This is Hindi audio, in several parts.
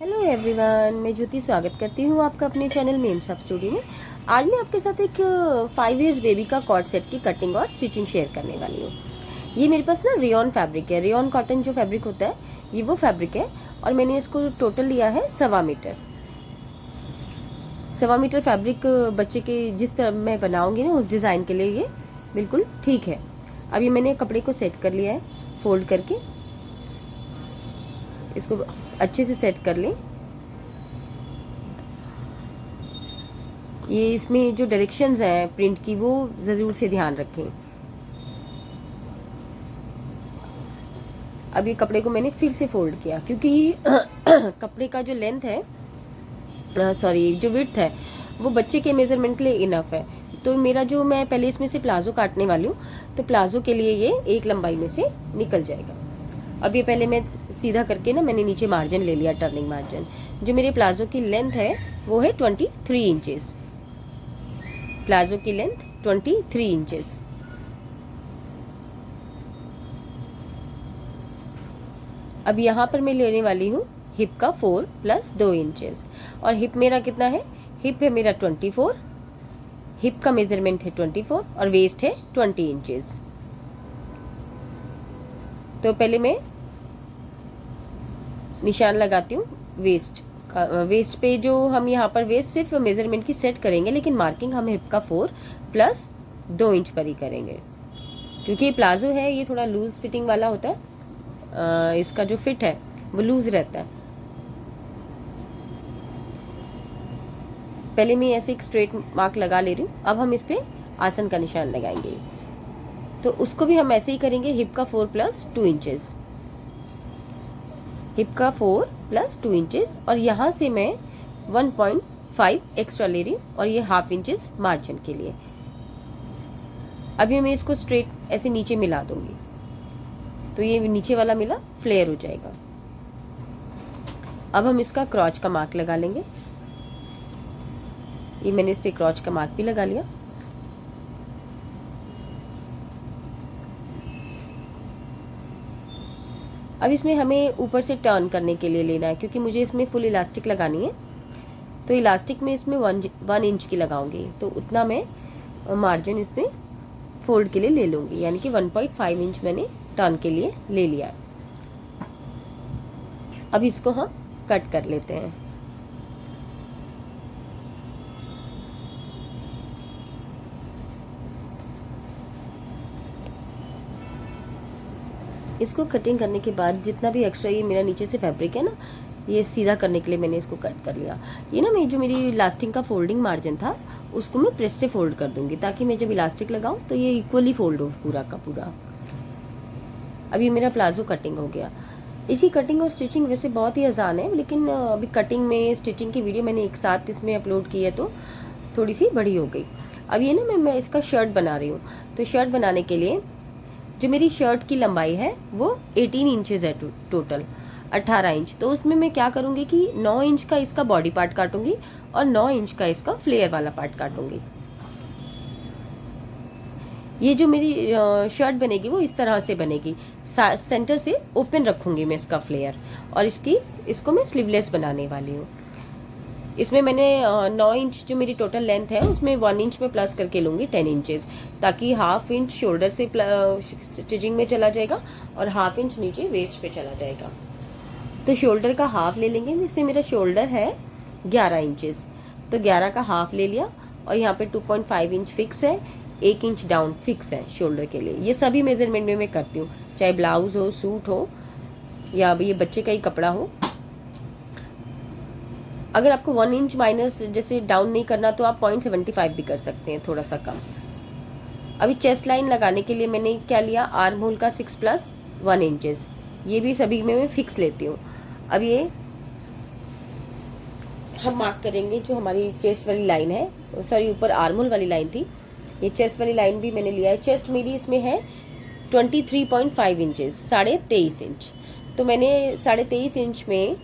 हेलो एवरीवन, मैं ज्योति स्वागत करती हूँ आपका अपने चैनल मेम्स ऑफ स्टूडियो में। आज मैं आपके साथ एक 5 इयर्स बेबी का कॉर्ड सेट की कटिंग और स्टिचिंग शेयर करने वाली हूँ। ये मेरे पास ना रेयॉन फैब्रिक है। रेयॉन कॉटन जो फैब्रिक होता है ये वो फैब्रिक है और मैंने इसको टोटल लिया है 1.25 मीटर। 1.25 मीटर फैब्रिक बच्चे के जिस तरह मैं बनाऊँगी ना उस डिज़ाइन के लिए ये बिल्कुल ठीक है। अब ये मैंने कपड़े को सेट कर लिया है, फोल्ड करके इसको अच्छे से सेट कर लें। ये इसमें जो डायरेक्शंस हैं प्रिंट की वो ज़रूर से ध्यान रखें। अब ये कपड़े को मैंने फिर से फोल्ड किया क्योंकि कपड़े का जो लेंथ है जो विड्थ है वो बच्चे के मेजरमेंट के लिए इनफ है। तो मेरा जो मैं पहले इसमें से प्लाजो काटने वाली हूँ तो प्लाजो के लिए ये एक लंबाई में से निकल जाएगा। अब ये पहले मैं सीधा करके ना मैंने नीचे मार्जिन ले लिया, टर्निंग मार्जिन। जो मेरे प्लाजो की लेंथ है वो है 23 इंचेस। प्लाजो की लेंथ 23 इंचेस। अब यहाँ पर मैं लेने वाली हूँ हिप का 4 + 2 इंचेस। और हिप मेरा कितना है? हिप है मेरा 24। हिप का मेजरमेंट है 24 और वेस्ट है 20 इंचेस। तो पहले मैं निशान लगाती हूँ वेस्ट का। वेस्ट पे जो हम यहाँ पर वेस्ट सिर्फ मेजरमेंट की सेट करेंगे, लेकिन मार्किंग हम हिप का 4 + 2 इंच पर ही करेंगे क्योंकि प्लाजो है ये थोड़ा लूज फिटिंग वाला होता है। इसका जो फिट है वो लूज रहता है। पहले मैं ऐसे एक स्ट्रेट मार्क लगा ले रही हूँ। अब हम इस पे आसन का निशान लगाएंगे, तो उसको भी हम ऐसे ही करेंगे। हिप का 4 + 2 इंचेस। हिप का 4 + 2 इंचेस और यहाँ से मैं 1.5 एक्स्ट्रा ले रही हूँ और ये ½ इंचेस मार्जिन के लिए। अभी मैं इसको स्ट्रेट ऐसे नीचे मिला दूंगी तो ये नीचे वाला मिला फ्लेयर हो जाएगा। अब हम इसका क्रॉच का मार्क लगा लेंगे। ये मैंने इस पे क्रॉच का मार्क भी लगा लिया। अब इसमें हमें ऊपर से टर्न करने के लिए लेना है क्योंकि मुझे इसमें फुल इलास्टिक लगानी है। तो इलास्टिक में इसमें 1 इंच की लगाऊंगी, तो उतना मैं मार्जिन इसमें फोल्ड के लिए ले लूँगी, यानी कि 1.5 इंच मैंने टर्न के लिए ले लिया। अब इसको हम कट कर लेते हैं। इसको कटिंग करने के बाद जितना भी एक्स्ट्रा ये मेरा नीचे से फैब्रिक है ना, ये सीधा करने के लिए मैंने इसको कट कर लिया। ये ना मैं जो मेरी इलास्टिक का फोल्डिंग मार्जिन था उसको मैं प्रेस से फोल्ड कर दूंगी ताकि मैं जब इलास्टिक लगाऊं तो ये इक्वली फोल्ड हो पूरा का पूरा। अब ये मेरा प्लाजो कटिंग हो गया। इसी कटिंग और स्टिचिंग वैसे बहुत ही आसान है, लेकिन अभी कटिंग में स्टिचिंग की वीडियो मैंने एक साथ इसमें अपलोड की है तो थोड़ी सी बड़ी हो गई। अब ये ना मैं इसका शर्ट बना रही हूँ। तो शर्ट बनाने के लिए जो मेरी शर्ट की लंबाई है वो 18 इंचेस है, टोटल 18 इंच। तो उसमें मैं क्या करूँगी कि 9 इंच का इसका बॉडी पार्ट काटूंगी और 9 इंच का इसका फ्लेयर वाला पार्ट काटूंगी। ये जो मेरी शर्ट बनेगी वो इस तरह से बनेगी। सेंटर से ओपन रखूंगी मैं इसका फ्लेयर और इसको मैं स्लीवलेस बनाने वाली हूँ। इसमें मैंने 9 इंच जो मेरी टोटल लेंथ है उसमें 1 इंच में प्लस करके लूँगी 10 इंचेस, ताकि ½ इंच शोल्डर से स्टिचिंग में चला जाएगा और ½ इंच नीचे वेस्ट पे चला जाएगा। तो शोल्डर का हाफ ले लेंगे। इसमें मेरा शोल्डर है 11 इंचेस, तो 11 का हाफ ले लिया और यहाँ पे 2.5 इंच फिक्स है, 1 इंच डाउन फिक्स है शोल्डर के लिए। ये सभी मेजरमेंट में मैं करती हूँ, चाहे ब्लाउज हो, सूट हो या ये बच्चे का ही कपड़ा हो। अगर आपको 1 इंच माइनस जैसे डाउन नहीं करना तो आप 0.75 भी कर सकते हैं, थोड़ा सा कम। अभी चेस्ट लाइन लगाने के लिए मैंने क्या लिया, आर्म होल का 6 + 1 इंचेस। ये भी सभी में मैं फिक्स लेती हूँ। अब ये हम मार्क करेंगे जो हमारी चेस्ट वाली लाइन है, सॉरी ऊपर आर्म होल वाली लाइन थी, ये चेस्ट वाली लाइन भी मैंने लिया है। चेस्ट मेरी इसमें है 23.5 इंचेस, 23.5 इंच। तो मैंने 23.5 इंच में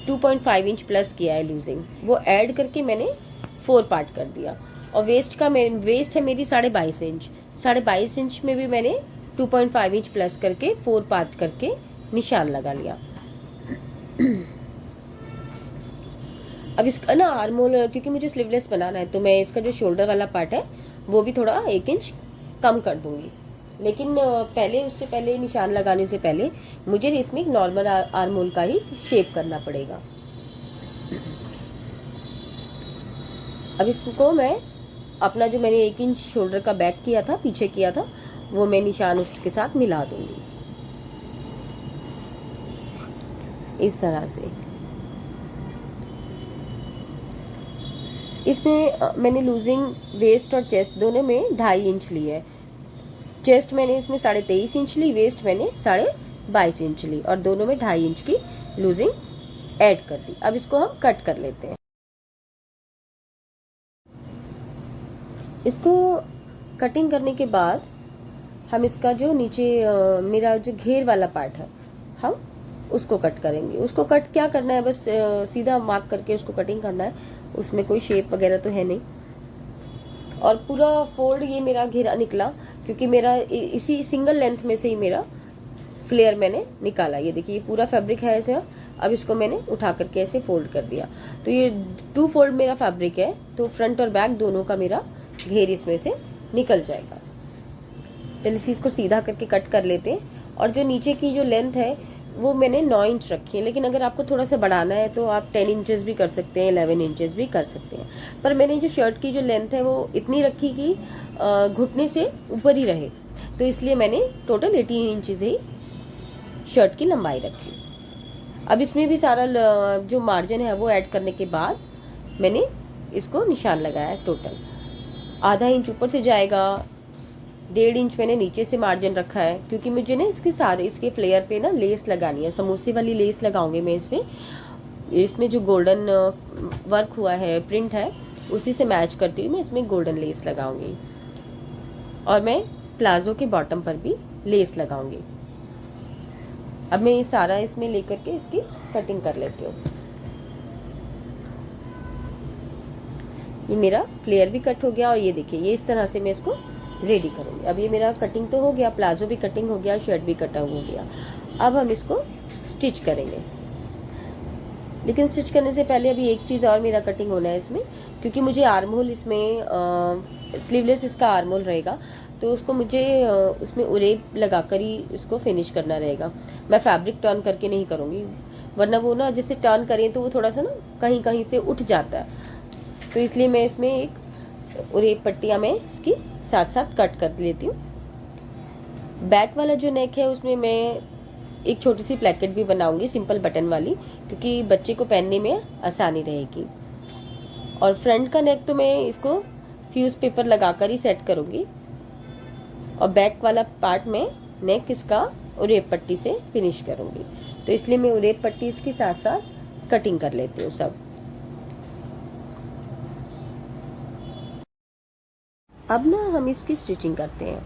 2.5 इंच प्लस किया है लूजिंग, वो ऐड करके मैंने 4 पार्ट कर दिया। और वेस्ट है मेरी 22.5 इंच। 22.5 इंच में भी मैंने 2.5 इंच प्लस करके 4 पार्ट करके निशान लगा लिया। अब इसका ना आर्म होल, क्योंकि मुझे स्लीवलेस बनाना है तो मैं इसका जो शोल्डर वाला पार्ट है वो भी थोड़ा 1 इंच कम कर दूंगी। लेकिन पहले, उससे पहले, निशान लगाने से पहले मुझे इसमें एक नॉर्मल आर्म होल का ही शेप करना पड़ेगा। अब इसको मैं अपना जो मैंने 1 इंच शोल्डर का बैक किया था, पीछे किया था, वो मैं निशान उसके साथ मिला दूंगी इस तरह से। इसमें मैंने लूजिंग वेस्ट और चेस्ट दोनों में 2.5 इंच ली है। चेस्ट मैंने इसमें 23.5 इंच ली, वेस्ट मैंने 22.5 इंच ली, और दोनों में 2.5 इंच की लूजिंग ऐड कर दी। अब इसको हम कट कर लेते हैं। इसको कटिंग करने के बाद हम इसका जो नीचे मेरा जो घेर वाला पार्ट है, हम उसको कट करेंगे। उसको कट क्या करना है, बस सीधा मार्क करके उसको कटिंग करना है, उसमें कोई शेप वगैरह तो है नहीं। और पूरा फोल्ड ये मेरा घेरा निकला, क्योंकि मेरा इसी सिंगल लेंथ में से ही मेरा फ्लेयर मैंने निकाला। ये देखिए, ये पूरा फैब्रिक है ऐसे। अब इसको मैंने उठा करके ऐसे फोल्ड कर दिया, तो ये 2 फोल्ड मेरा फैब्रिक है, तो फ्रंट और बैक दोनों का मेरा घेर इसमें से निकल जाएगा। पहले इसी इसको सीधा करके कट कर लेते हैं। और जो नीचे की जो लेंथ है वो मैंने 9 इंच रखी है, लेकिन अगर आपको थोड़ा सा बढ़ाना है तो आप 10 इंचेस भी कर सकते हैं, 11 इंचेस भी कर सकते हैं। पर मैंने जो शर्ट की जो लेंथ है वो इतनी रखी कि घुटने से ऊपर ही रहे, तो इसलिए मैंने टोटल 18 इंचेस ही शर्ट की लंबाई रखी। अब इसमें भी सारा जो मार्जिन है वो ऐड करने के बाद मैंने इसको निशान लगाया। टोटल आधा इंच ऊपर से जाएगा, 1.5 इंच मैंने नीचे से मार्जिन रखा है, क्योंकि मुझे ना इसके फ्लेयर पे ना लेस लगानी है, समोसे वाली लेस लगाऊंगी मैं इसमें। इसमें जो गोल्डन वर्क हुआ है, प्रिंट है, उसी से मैच करती हुई मैं इसमें गोल्डन लेस लगाऊंगी। और मैं प्लाजो के बॉटम पर भी लेस लगाऊंगी। अब मैं ये सारा इसमें लेकर के इसकी कटिंग कर लेती हूँ। ये मेरा फ्लेयर भी कट हो गया, और ये देखिए, ये इस तरह से मैं इसको रेडी करूँगी। अब ये मेरा कटिंग तो हो गया, प्लाजो भी कटिंग हो गया, शर्ट भी कटा हो गया। अब हम इसको स्टिच करेंगे, लेकिन स्टिच करने से पहले अभी एक चीज़ और मेरा कटिंग होना है इसमें, क्योंकि मुझे आर्म होल इसमें स्लीवलेस इसका आर्म होल रहेगा, तो उसको मुझे उसमें उरेब लगाकर ही इसको फिनिश करना रहेगा। मैं फैब्रिक टर्न करके नहीं करूँगी, वरना वो ना जैसे टर्न करें तो वो थोड़ा सा ना कहीं कहीं से उठ जाता है, तो इसलिए मैं इसमें एक उरेब पट्टियाँ मैं इसकी साथ साथ कट कर लेती हूँ। बैक वाला जो नेक है उसमें मैं एक छोटी सी प्लेकेट भी बनाऊंगी, सिंपल बटन वाली, क्योंकि बच्चे को पहनने में आसानी रहेगी। और फ्रंट का नेक तो मैं इसको फ्यूज पेपर लगाकर ही सेट करूंगी, और बैक वाला पार्ट में नेक इसका उरेब पट्टी से फिनिश करूंगी, तो इसलिए मैं उरेब पट्टी इसके साथ साथ कटिंग कर लेती हूँ सब। अब ना हम इसकी स्टिचिंग करते हैं।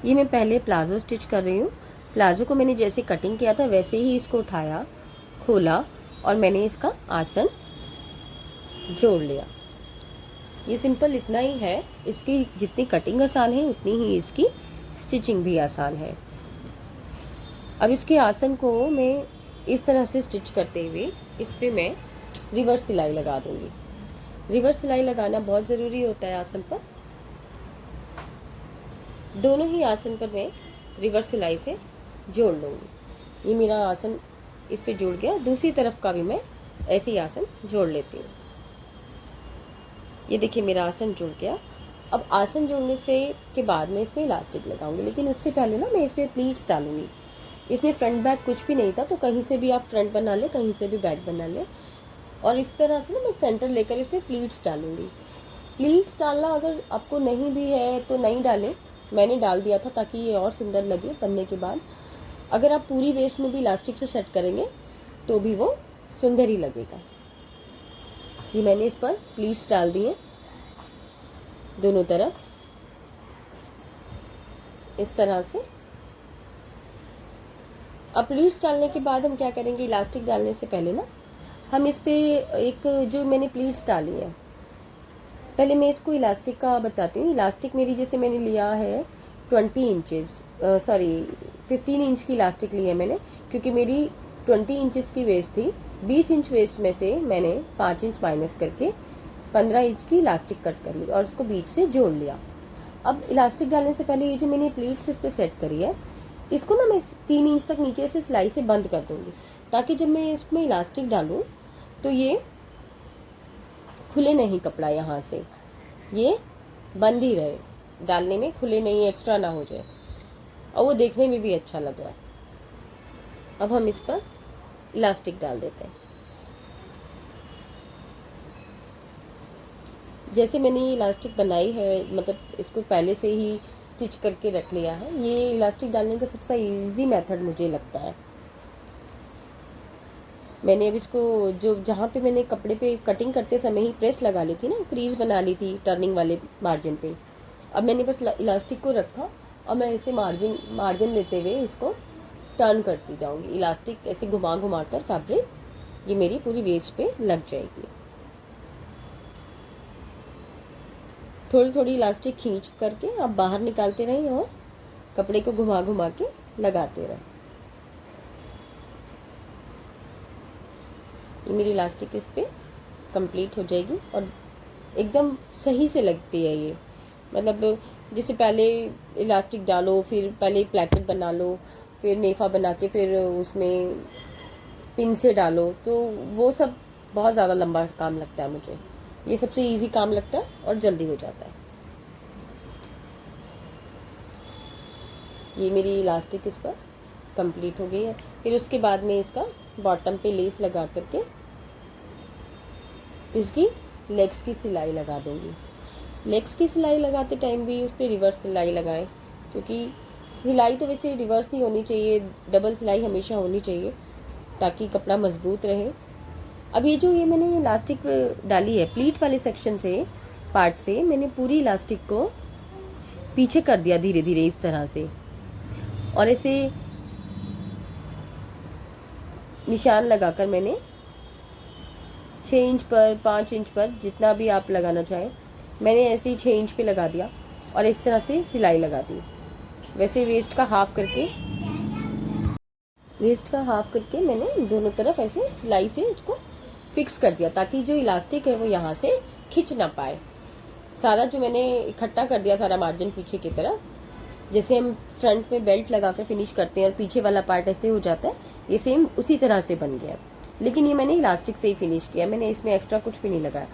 ये मैं पहले प्लाजो स्टिच कर रही हूँ। प्लाजो को मैंने जैसे कटिंग किया था वैसे ही इसको उठाया, खोला, और मैंने इसका आसन जोड़ लिया। ये सिंपल इतना ही है। इसकी जितनी कटिंग आसान है उतनी ही इसकी स्टिचिंग भी आसान है। अब इसके आसन को मैं इस तरह से स्टिच करते हुए इस पर मैं रिवर्स सिलाई लगा दूंगी। रिवर्स सिलाई लगाना बहुत ज़रूरी होता है आसन पर। दोनों ही आसन पर मैं रिवर्स सिलाई से जोड़ लूँगी। ये मेरा आसन इस पे जुड़ गया, दूसरी तरफ का भी मैं ऐसे ही आसन जोड़ लेती हूँ। ये देखिए, मेरा आसन जुड़ गया। अब आसन जोड़ने से के बाद मैं इसमें इलास्टिक लगाऊंगी, लेकिन उससे पहले ना मैं इसमें प्लीट्स डालूंगी। इसमें फ्रंट बैक कुछ भी नहीं था, तो कहीं से भी आप फ्रंट बना लें, कहीं से भी बैक बना लें। और इस तरह से ना मैं सेंटर लेकर इसमें प्लीट्स डालूंगी। प्लीट्स डालना अगर आपको नहीं भी है तो नहीं डालें, मैंने डाल दिया था ताकि ये और सुंदर लगे बनने के बाद। अगर आप पूरी वेस्ट में भी इलास्टिक से सेट करेंगे तो भी वो सुंदर ही लगेगा। ये मैंने इस पर प्लीट्स डाल दिए दोनों तरफ इस तरह से। अब प्लीट्स डालने के बाद हम क्या करेंगे, इलास्टिक डालने से पहले ना हम इस पे एक जो मैंने प्लीट्स डाली है, पहले मैं इसको इलास्टिक का बताती हूँ। इलास्टिक मेरी जैसे मैंने लिया है 15 इंच की इलास्टिक ली है मैंने, क्योंकि मेरी 20 इंचेस की वेस्ट थी, 20 इंच वेस्ट में से मैंने 5 इंच माइनस करके 15 इंच की इलास्टिक कट कर ली और उसको बीच से जोड़ लिया। अब इलास्टिक डालने से पहले ये जो मैंने प्लीट्स इस पर सेट करी है, इसको ना मैं 3 इंच तक नीचे से सिलाई से बंद कर दूंगी, ताकि जब मैं इसमें इलास्टिक डालूं तो ये खुले नहीं कपड़ा, यहाँ से ये बंद ही रहे, डालने में खुले नहीं, एक्स्ट्रा ना हो जाए और वो देखने में भी अच्छा लग रहा है। अब हम इस पर इलास्टिक डाल देते हैं। जैसे मैंने ये इलास्टिक बनाई है, मतलब इसको पहले से ही स्टिच करके रख लिया है, ये इलास्टिक डालने का सबसे इजी मेथड मुझे लगता है। मैंने अब इसको जो जहाँ पे मैंने कपड़े पे कटिंग करते समय ही प्रेस लगा ली थी ना, क्रीज बना ली थी टर्निंग वाले मार्जिन पे, अब मैंने बस इलास्टिक को रखा और मैं इसे मार्जिन लेते हुए इसको टर्न करती जाऊंगी। इलास्टिक ऐसे घुमा घुमा कर फैब्रिक ये मेरी पूरी वेस्ट पे लग जाएगी। थोड़ी थोड़ी इलास्टिक खींच करके आप बाहर निकालते रहें और कपड़े को घुमा घुमा के लगाते रहें। ये मेरी इलास्टिक इस पे कंप्लीट हो जाएगी और एकदम सही से लगती है ये। मतलब जैसे पहले इलास्टिक डालो, फिर पहले प्लेकेट बना लो, फिर नेफा बना के फिर उसमें पिन से डालो, तो वो सब बहुत ज़्यादा लंबा काम लगता है मुझे। ये सबसे इजी काम लगता है और जल्दी हो जाता है। ये मेरी इलास्टिक इस पर कंप्लीट हो गई है। फिर उसके बाद में इसका बॉटम पे लेस लगा करके इसकी लेग्स की सिलाई लगा दूंगी। लेग्स की सिलाई लगाते टाइम भी उस पर रिवर्स सिलाई लगाएं, क्योंकि सिलाई तो वैसे रिवर्स ही होनी चाहिए, डबल सिलाई हमेशा होनी चाहिए ताकि कपड़ा मजबूत रहे। अब ये जो ये मैंने इलास्टिक डाली है प्लीट वाले सेक्शन से, पार्ट से मैंने पूरी इलास्टिक को पीछे कर दिया धीरे धीरे इस तरह से, और ऐसे निशान लगाकर मैंने 6 इंच पर 5 इंच पर जितना भी आप लगाना चाहें, मैंने ऐसे ही 6 इंच पे लगा दिया और इस तरह से सिलाई लगा दी। वैसे वेस्ट का हाफ करके मैंने दोनों तरफ ऐसे सिलाई से उसको फिक्स कर दिया, ताकि जो इलास्टिक है वो यहाँ से खिंच ना पाए। सारा जो मैंने इकट्ठा कर दिया सारा मार्जिन पीछे की तरफ, जैसे हम फ्रंट में बेल्ट लगा कर फिनिश करते हैं और पीछे वाला पार्ट ऐसे हो जाता है, ये सेम उसी तरह से बन गया। लेकिन ये मैंने इलास्टिक से ही फिनिश किया, मैंने इसमें एक्स्ट्रा कुछ भी नहीं लगाया।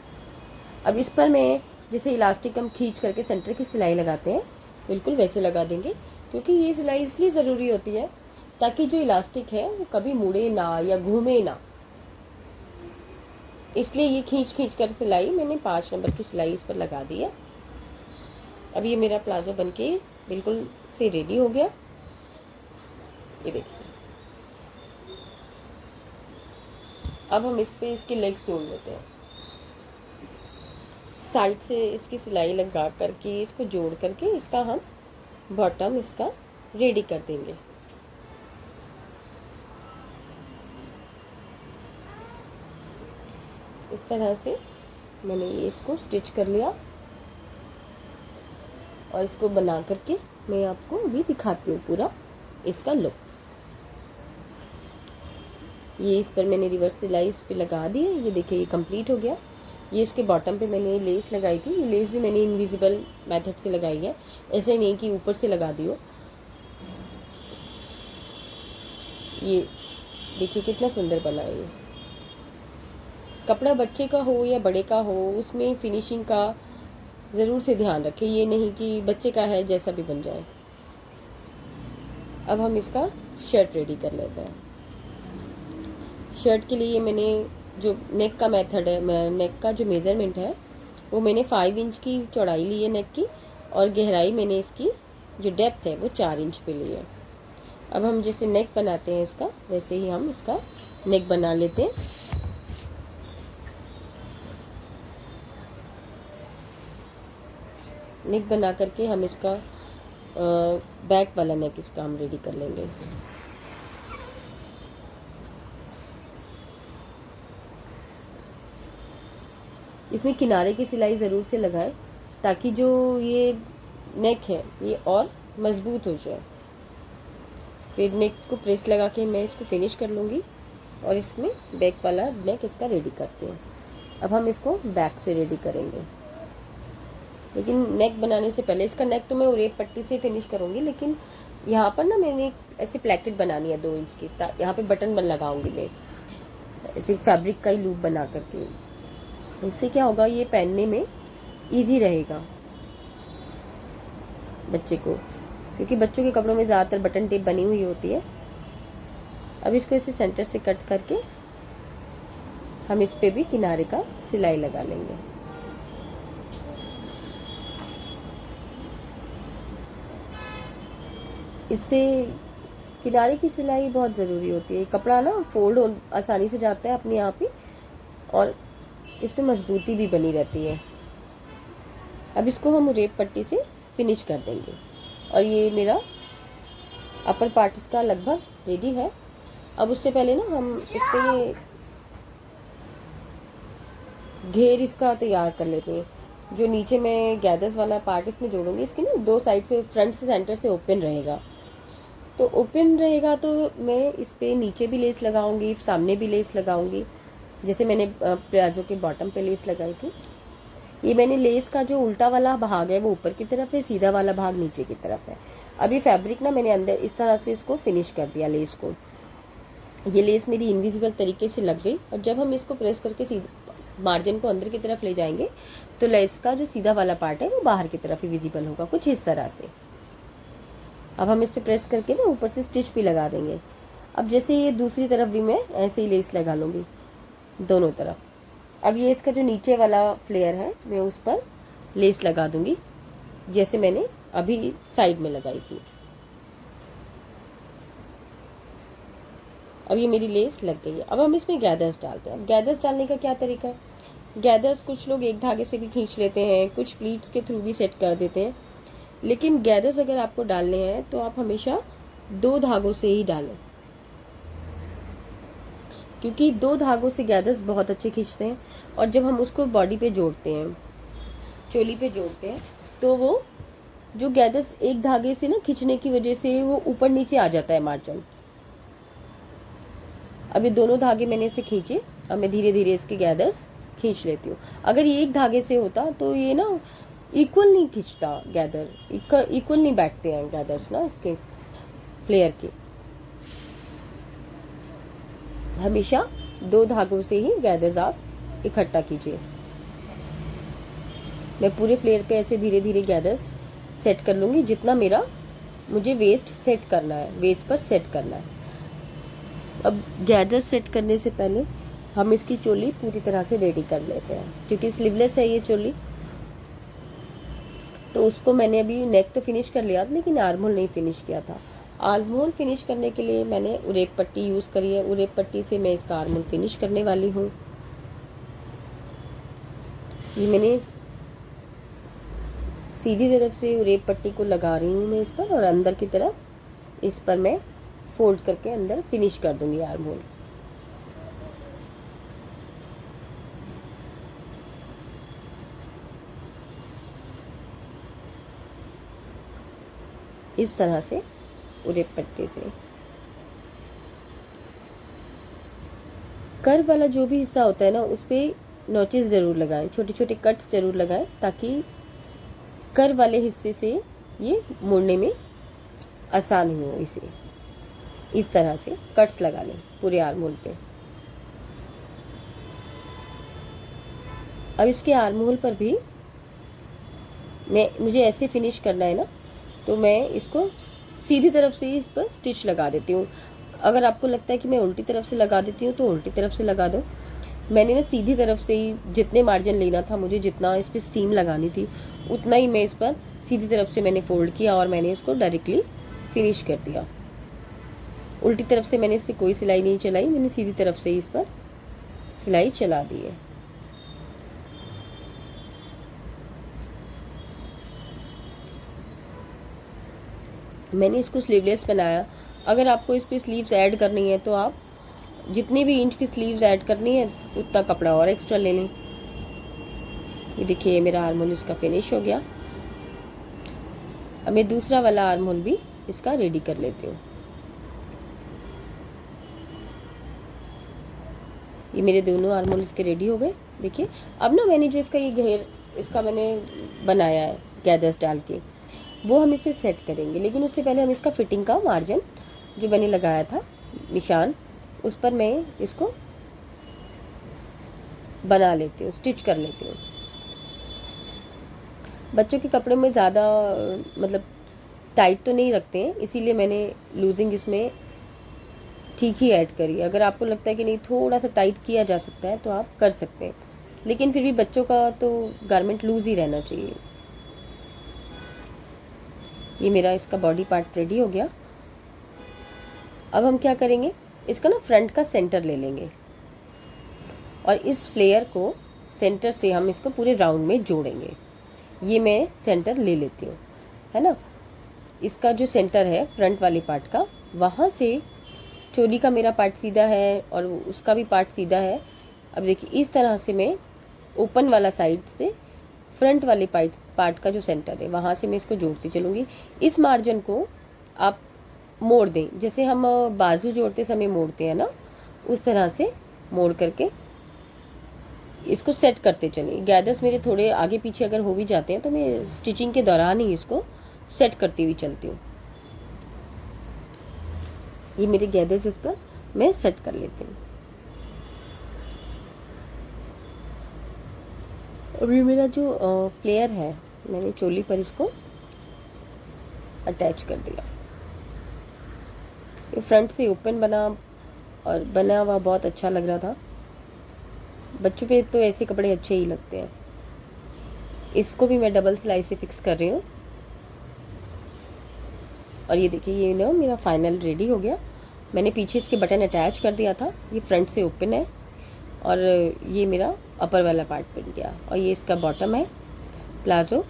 अब इस पर मैं जैसे इलास्टिक हम खींच करके सेंटर की सिलाई लगाते हैं, बिल्कुल वैसे लगा देंगे, क्योंकि ये सिलाई इसलिए ज़रूरी होती है ताकि जो इलास्टिक है वो कभी मुड़े ना या घूमे ना, इसलिए ये खींच खींच कर सिलाई मैंने 5 नंबर की सिलाई इस पर लगा दी है। अब ये मेरा प्लाजो बनके बिल्कुल से रेडी हो गया। ये देखिए, अब हम इस पे इसके लेग्स जोड़ लेते हैं। साइड से इसकी सिलाई लगा करके इसको जोड़ करके इसका हम बॉटम इसका रेडी कर देंगे। इस तरह से मैंने ये इसको स्टिच कर लिया और इसको बना करके मैं आपको अभी दिखाती हूँ पूरा इसका लुक। ये इस पर मैंने रिवर्स सिलाई इस पे लगा दी है, ये देखिए ये कंप्लीट हो गया। ये इसके बॉटम पे मैंने लेस लगाई थी, ये लेस भी मैंने इनविजिबल मेथड से लगाई है, ऐसे नहीं कि ऊपर से लगा दी हो। ये देखिए कितना सुंदर बना है। ये कपड़ा बच्चे का हो या बड़े का हो, उसमें फिनिशिंग का ज़रूर से ध्यान रखें, ये नहीं कि बच्चे का है जैसा भी बन जाए। अब हम इसका शर्ट रेडी कर लेते हैं। शर्ट के लिए मैंने जो नेक का मेथड है, नेक का जो मेज़रमेंट है वो मैंने 5 इंच की चौड़ाई ली है नेक की, और गहराई मैंने इसकी जो डेप्थ है वो 4 इंच पे ली है। अब हम जैसे नेक बनाते हैं इसका, वैसे ही हम इसका नेक बना लेते हैं। नेक बना करके हम इसका बैक वाला नेक इसका हम रेडी कर लेंगे। इसमें किनारे की सिलाई ज़रूर से लगाएं ताकि जो ये नेक है ये और मज़बूत हो जाए। फिर नेक को प्रेस लगा के मैं इसको फिनिश कर लूँगी। और इसमें बैक वाला नेक इसका रेडी करते हैं। अब हम इसको बैक से रेडी करेंगे, लेकिन नेक बनाने से पहले, इसका नेक तो मैं उरेप पट्टी से फिनिश करूँगी, लेकिन यहाँ पर ना मैंने ऐसे प्लेकेट बनानी है 2 इंच की, यहाँ पे बटन बन लगाऊंगी मैं ऐसे फैब्रिक का ही लूप बना करके। इससे क्या होगा, ये पहनने में इजी रहेगा बच्चे को, क्योंकि बच्चों के कपड़ों में ज़्यादातर बटन टेप बनी हुई होती है। अब इसको इसे सेंटर से कट करके हम इस पे भी किनारे का सिलाई लगा लेंगे। इससे किनारे की सिलाई बहुत ज़रूरी होती है, कपड़ा ना फोल्ड आसानी से जाता है अपने आप ही, और इस पे मजबूती भी बनी रहती है। अब इसको हम रेप पट्टी से फिनिश कर देंगे, और ये मेरा अपर पार्ट इसका लगभग रेडी है। अब उससे पहले ना हम इस पे घेर इसका तैयार कर लेते हैं। जो नीचे मैं गैदर्स वाला पार्ट इसमें जोड़ूंगी, इसकी ना 2 साइड से, फ्रंट से सेंटर से ओपन रहेगा, तो ओपन रहेगा तो मैं इस पे नीचे भी लेस लगाऊंगी, सामने भी लेस लगाऊंगी, जैसे मैंने प्लाजो के बॉटम पे लेस लगाई थी। ये मैंने लेस का जो उल्टा वाला भाग है वो ऊपर की तरफ है, सीधा वाला भाग नीचे की तरफ है। अब ये फैब्रिक ना मैंने अंदर इस तरह से इसको फिनिश कर दिया लेस को। ये लेस मेरी इनविजिबल तरीके से लग गई, और जब हम इसको प्रेस करके सीधा मार्जिन को अंदर की तरफ ले जाएंगे तो लेस का जो सीधा वाला पार्ट है वो बाहर की तरफ ही विजिबल होगा, कुछ इस तरह से। अब हम इस पे प्रेस करके ना ऊपर से स्टिच भी लगा देंगे। अब जैसे ये दूसरी तरफ भी मैं ऐसे ही लेस लगा लूँगी दोनों तरफ। अब ये इसका जो नीचे वाला फ्लेयर है मैं उस पर लेस लगा दूंगी, जैसे मैंने अभी साइड में लगाई थी। अब ये मेरी लेस लग गई है। अब हम इसमें गैदर्स डालते हैं। अब गैदर्स डालने का क्या तरीका है, गैदर्स कुछ लोग एक धागे से भी खींच लेते हैं, कुछ प्लीट्स के थ्रू भी सेट कर देते हैं, लेकिन गैदर्स अगर आपको डालने हैं तो आप हमेशा 2 धागों से ही डालें, क्योंकि 2 धागों से गैदर्स बहुत अच्छे खींचते हैं। और जब हम उसको बॉडी पे जोड़ते हैं, चोली पे जोड़ते हैं, तो वो जो गैदर्स एक धागे से ना खींचने की वजह से वो ऊपर नीचे आ जाता है मार्जिन। अब ये दोनों धागे मैंने इसे खींचे, अब मैं धीरे धीरे इसके गैदर्स खींच लेती हूँ। अगर ये एक धागे से होता तो ये ना इक्वल नहीं खींचता, गैदर इक्वल नहीं बैठते हैं गैदर्स ना इसके फ्लेयर के। हमेशा 2 धागों से ही गैदर्स आप इकट्ठा कीजिए। मैं पूरे फ्लेयर पे ऐसे धीरे धीरे गैदर्स सेट कर लूँगी, जितना मेरा मुझे वेस्ट सेट करना है, वेस्ट पर सेट करना है। अब गैदर सेट करने से पहले हम इसकी चोली पूरी तरह से रेडी कर लेते हैं, क्योंकि स्लीवलेस है ये चोली। तो उसको मैंने अभी नेक तो फिनिश कर लिया, लेकिन आर्म होल नहीं फिनिश किया था। आर्म होल फिनिश करने के लिए मैंने उरेप पट्टी यूज़ करी है। उरेप पट्टी से मैं इसका आर्म होल फिनिश करने वाली हूँ। ये मैंने सीधी तरफ से उरेप पट्टी को लगा रही हूँ मैं इस पर, और अंदर की तरफ इस पर मैं फोल्ड करके अंदर फिनिश कर दूंगी आर्म होल। इस तरह से उरेप पट्टी से कर्व वाला जो भी हिस्सा होता है ना, उस पे नॉचेस ज़रूर लगाएं, छोटे छोटे कट्स ज़रूर लगाएं, ताकि कर्व वाले हिस्से से ये मोड़ने में आसानी हो। इसे इस तरह से कट्स लगा लें पूरे आर्म होल पे। अब इसके आर्म होल पर भी मुझे ऐसे फिनिश करना है ना, तो मैं इसको सीधी तरफ से इस पर स्टिच लगा देती हूँ। अगर आपको लगता है कि मैं उल्टी तरफ से लगा देती हूँ तो उल्टी तरफ से लगा दो। मैंने ना सीधी तरफ से ही जितने मार्जिन लेना था मुझे, जितना इस पर स्टीम लगानी थी, उतना ही मैं इस पर सीधी तरफ से मैंने फोल्ड किया और मैंने इसको डायरेक्टली फिनिश कर दिया। उल्टी तरफ से मैंने इस पर कोई सिलाई नहीं चलाई, मैंने सीधी तरफ से ही इस पर सिलाई चला दी है। मैंने इसको स्लीवलेस बनाया। अगर आपको इस पर स्लीव्स ऐड करनी है तो आप जितनी भी इंच की स्लीव्स ऐड करनी है उतना कपड़ा और एक्स्ट्रा ले लें। ये देखिए मेरा आर्म होल इसका फिनिश हो गया। अब मैं दूसरा वाला आर्म होल भी इसका रेडी कर लेती हूँ। ये मेरे दोनों आर्म होल इसके रेडी हो गए। देखिए अब ना मैंने जो इसका ये घेर इसका मैंने बनाया है गैदर्स डाल के, वो हम इस पर सेट करेंगे। लेकिन उससे पहले हम इसका फिटिंग का मार्जिन जो मैंने लगाया था निशान, उस पर मैं इसको बना लेती हूँ, स्टिच कर लेती हूँ। बच्चों के कपड़े में ज़्यादा मतलब टाइट तो नहीं रखते हैं, इसीलिए मैंने लूजिंग इसमें ठीक ही ऐड करी। अगर आपको लगता है कि नहीं थोड़ा सा टाइट किया जा सकता है तो आप कर सकते हैं, लेकिन फिर भी बच्चों का तो गारमेंट लूज ही रहना चाहिए। ये मेरा इसका बॉडी पार्ट रेडी हो गया। अब हम क्या करेंगे, इसका ना फ्रंट का सेंटर ले लेंगे और इस फ्लेयर को सेंटर से हम इसको पूरे राउंड में जोड़ेंगे। ये मैं सेंटर ले लेती हूँ, है ना। इसका जो सेंटर है फ्रंट वाले पार्ट का, वहाँ से चोली का मेरा पार्ट सीधा है और उसका भी पार्ट सीधा है। अब देखिए इस तरह से मैं ओपन वाला साइड से फ्रंट वाले पार्ट का जो सेंटर है वहाँ से मैं इसको जोड़ती चलूँगी। इस मार्जिन को आप मोड़ दें, जैसे हम बाजू जोड़ते समय मोड़ते हैं ना, उस तरह से मोड़ करके इसको सेट करते चलें। गैदर्स मेरे थोड़े आगे पीछे अगर हो भी जाते हैं तो मैं स्टिचिंग के दौरान ही इसको सेट करती हुई चलती हूँ। ये मेरे गैदर्स इस पर मैं सेट कर लेती हूँ। और ये मेरा जो फ्लेयर है मैंने चोली पर इसको अटैच कर दिया। ये फ्रंट से ओपन बना और बना हुआ बहुत अच्छा लग रहा था। बच्चों पे तो ऐसे कपड़े अच्छे ही लगते हैं। इसको भी मैं डबल सिलाई से फिक्स कर रही हूँ। और ये देखिए ये ना मेरा फाइनल रेडी हो गया। मैंने पीछे इसके बटन अटैच कर दिया था, ये फ्रंट से ओपन है और ये मेरा अपर वाला पार्ट बन गया। और ये इसका बॉटम है प्लाजो।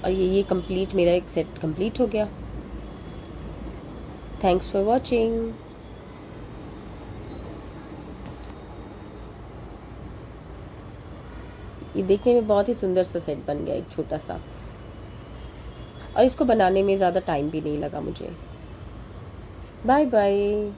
और ये कंप्लीट मेरा एक सेट कंप्लीट हो गया। Thanks for watching. ये देखने में बहुत ही सुंदर सा सेट बन गया, एक छोटा सा, और इसको बनाने में ज़्यादा टाइम भी नहीं लगा मुझे। Bye bye.